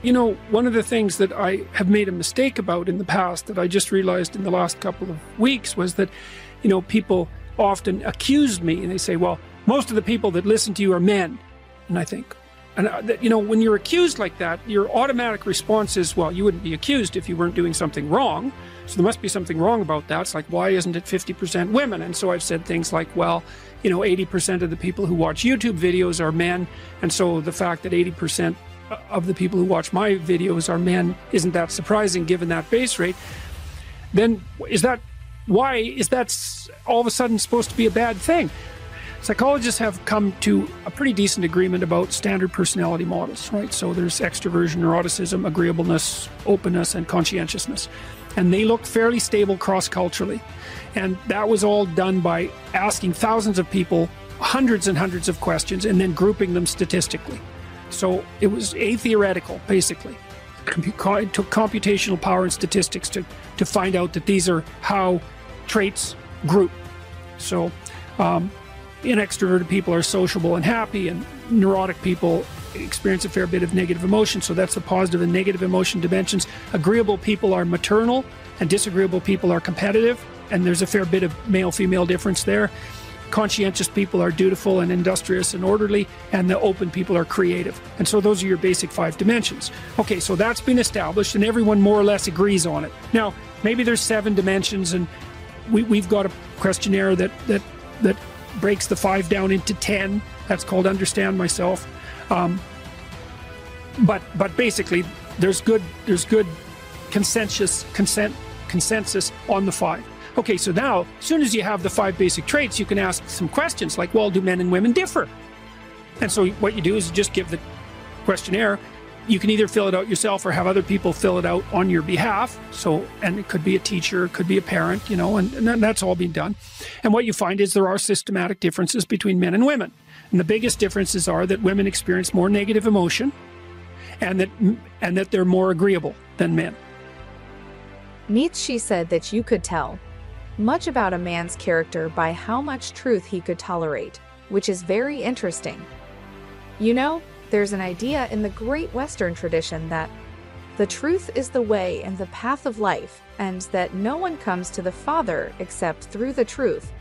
one of the things that I have made a mistake about in the past that I just realized in the last couple of weeks was that, people often accuse me and they say, well, most of the people that listen to you are men. And I think, when you're accused like that, your automatic response is, well, you wouldn't be accused if you weren't doing something wrong. So there must be something wrong about that. It's like, why isn't it 50% women? And so I've said things like, well, 80% of the people who watch YouTube videos are men. And so the fact that 80% of the people who watch my videos are men isn't that surprising given that base rate. Then why is that all of a sudden supposed to be a bad thing? Psychologists have come to a pretty decent agreement about standard personality models, right? So there's extroversion, neuroticism, agreeableness, openness, and conscientiousness. And they look fairly stable cross-culturally. And that was all done by asking thousands of people hundreds and hundreds of questions and then grouping them statistically. So it was theoretical, basically. It took computational power and statistics to find out that these are how traits group. So extroverted people are sociable and happy, and neurotic people experience a fair bit of negative emotion. So that's the positive and negative emotion dimensions. Agreeable people are maternal, and disagreeable people are competitive, and there's a fair bit of male-female difference there. Conscientious people are dutiful and industrious and orderly, and the open people are creative. And so those are your basic 5 dimensions. Okay, so that's been established, and everyone more or less agrees on it. Now, maybe there's 7 dimensions, and we've got a questionnaire that breaks the 5 down into 10. That's called Understand Myself. But basically, there's good consensus on the 5. Okay, so now, as soon as you have the 5 basic traits, you can ask some questions like, well, do men and women differ? And so what you do is you just give the questionnaire. You can either fill it out yourself or have other people fill it out on your behalf. So, and it could be a teacher, it could be a parent, and that's all being done. And what you find is there are systematic differences between men and women. And the biggest differences are that women experience more negative emotion and that they're more agreeable than men. Nietzsche said that you could tell much about a man's character by how much truth he could tolerate, which is very interesting. There's an idea in the great Western tradition that the truth is the way and the path of life, and that no one comes to the Father except through the truth.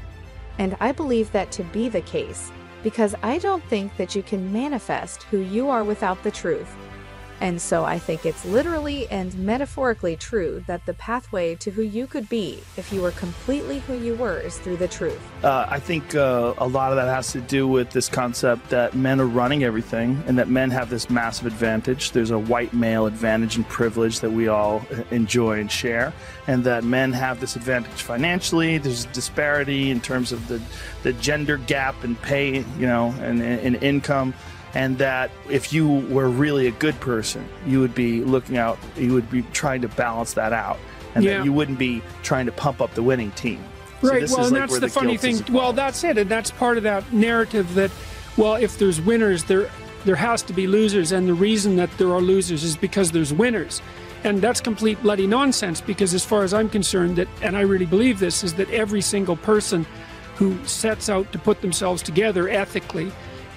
And I believe that to be the case, because I don't think that you can manifest who you are without the truth. And so I think it's literally and metaphorically true that the pathway to who you could be if you were completely who you were is through the truth. I think a lot of that has to do with this concept that men are running everything and that men have this massive advantage. There's a white male advantage and privilege that we all enjoy and share, and that men have this advantage financially. There's disparity in terms of the gender gap in pay, and in income. And that if you were really a good person, you would be trying to balance that out. And that you wouldn't be trying to pump up the winning team. Right, well, and that's the funny thing. Well, that's it. And that's part of that narrative that, well, if there's winners, there has to be losers. And the reason that there are losers is because there's winners. And that's complete bloody nonsense, because as far as I'm concerned, and I really believe this, is that every single person who sets out to put themselves together ethically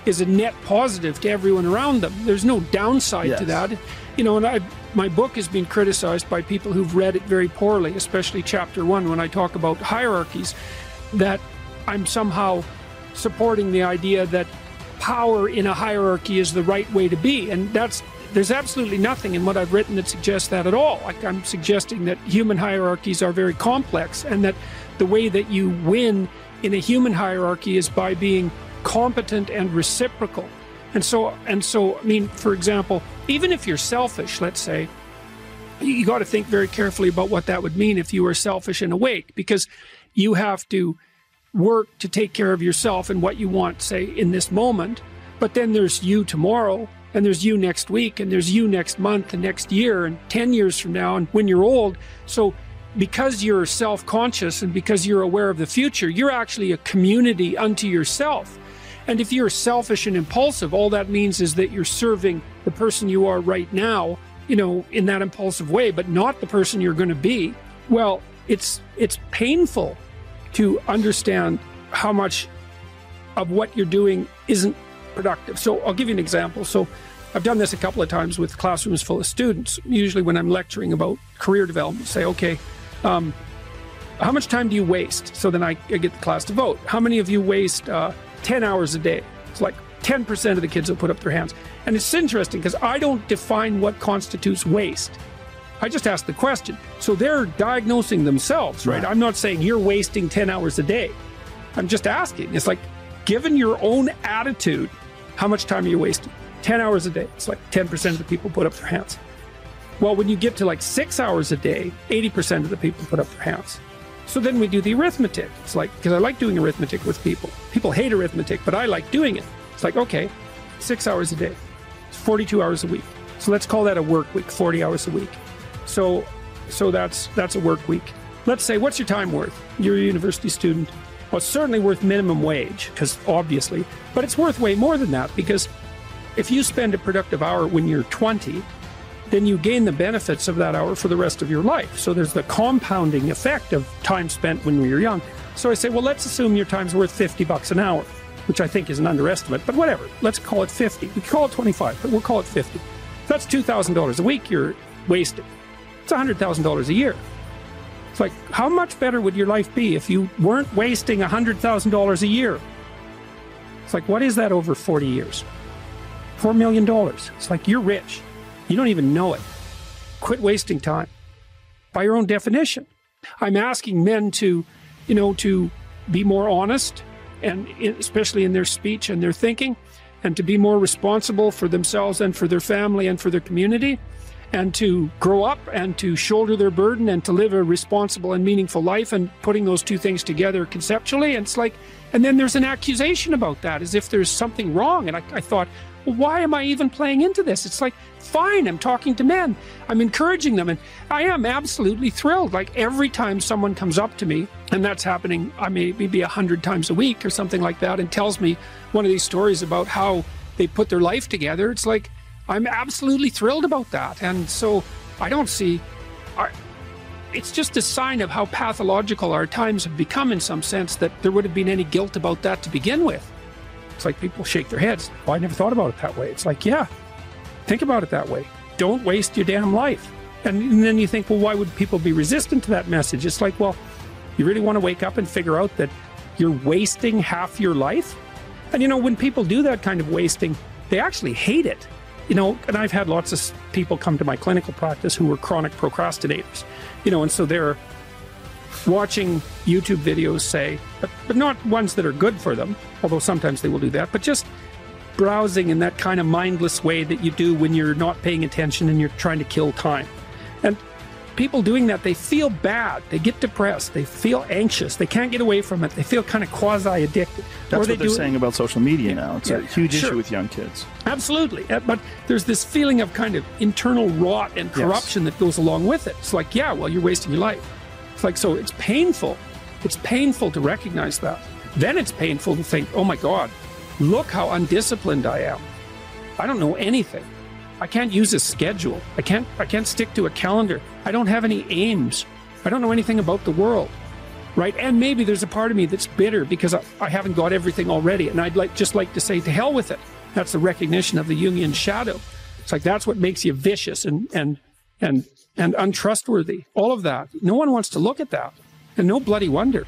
is a net positive to everyone around them. There's no downside to that. And my book has been criticized by people who've read it very poorly, especially chapter 1, when I talk about hierarchies, that I'm somehow supporting the idea that power in a hierarchy is the right way to be. And there's absolutely nothing in what I've written that suggests that at all. Like, I'm suggesting that human hierarchies are very complex, and that the way that you win in a human hierarchy is by being competent and reciprocal. And so, I mean, for example, even if you're selfish, let's say, you got to think very carefully about what that would mean if you were selfish and awake, because you have to work to take care of yourself and what you want, say, in this moment. But then there's you tomorrow, and there's you next week, and there's you next month and next year and 10 years from now and when you're old. So because you're self-conscious and because you're aware of the future, you're actually a community unto yourself. And if you're selfish and impulsive, all that means is that you're serving the person you are right now, in that impulsive way, but not the person you're going to be. Well, it's painful to understand how much of what you're doing isn't productive. So I'll give you an example. So I've done this a couple of times with classrooms full of students. Usually when I'm lecturing about career development, say, okay, how much time do you waste? So then I get the class to vote. How many of you waste 10 hours a day? It's like 10% of the kids will put up their hands. And it's interesting because I don't define what constitutes waste. I just ask the question. So they're diagnosing themselves, right? I'm not saying you're wasting 10 hours a day. I'm just asking. It's like, given your own attitude, how much time are you wasting? 10 hours a day. It's like 10% of the people put up their hands. Well, when you get to like 6 hours a day, 80% of the people put up their hands. So then we do the arithmetic. It's like, because I like doing arithmetic with people. People hate arithmetic, but I like doing it. It's like, okay, 6 hours a day. It's 42 hours a week. So let's call that a work week, 40 hours a week. So that's a work week. Let's say, what's your time worth? You're a university student. Well, it's certainly worth minimum wage, because obviously, but it's worth way more than that, because if you spend a productive hour when you're 20, then you gain the benefits of that hour for the rest of your life. So there's the compounding effect of time spent when you're young. So I say, well, let's assume your time's worth $50 an hour, which I think is an underestimate, but whatever. Let's call it 50. We call it 25, but we'll call it 50. That's $2,000 a week you're wasting. It's $100,000 a year. It's like, how much better would your life be if you weren't wasting $100,000 a year? It's like, what is that over 40 years? $4 million. It's like, you're rich. You don't even know it. Quit wasting time. By your own definition. I'm asking men to be more honest, and especially in their speech and their thinking, and to be more responsible for themselves and for their family and for their community, and to grow up and to shoulder their burden and to live a responsible and meaningful life, and putting those two things together conceptually. And it's like, and then there's an accusation about that as if there's something wrong. And I thought, well, why am I even playing into this? It's like, fine, I'm talking to men. I'm encouraging them. And I am absolutely thrilled. Like every time someone comes up to me, and that's happening, I maybe 100 times a week or something like that, and tells me one of these stories about how they put their life together, it's like, I'm absolutely thrilled about that. And so I don't see, it's just a sign of how pathological our times have become, in some sense, that there would have been any guilt about that to begin with. It's like people shake their heads. Well, I never thought about it that way. It's like, yeah, think about it that way. Don't waste your damn life. And then you think, well, why would people be resistant to that message? It's like, well, you really want to wake up and figure out that you're wasting half your life? And when people do that kind of wasting, they actually hate it. And I've had lots of people come to my clinical practice who were chronic procrastinators, and so they're watching YouTube videos, say, but not ones that are good for them, although sometimes they will do that, but just browsing in that kind of mindless way that you do when you're not paying attention and you're trying to kill time. And people doing that, they feel bad, they get depressed, they feel anxious, they can't get away from it, they feel kind of quasi-addicted. That's what they're saying about social media now. It's a huge issue with young kids. Absolutely. But there's this feeling of kind of internal rot and corruption that goes along with it. It's like, yeah, well, you're wasting your life. It's like, so it's painful. It's painful to recognize that. Then it's painful to think, oh my God, look how undisciplined I am. I don't know anything. I can't use a schedule. I can't stick to a calendar. I don't have any aims. I don't know anything about the world, right? And maybe there's a part of me that's bitter because I haven't got everything already. And I'd just like to say, to hell with it. That's the recognition of the Jungian shadow. It's like, that's what makes you vicious and untrustworthy. All of that. No one wants to look at that. And no bloody wonder.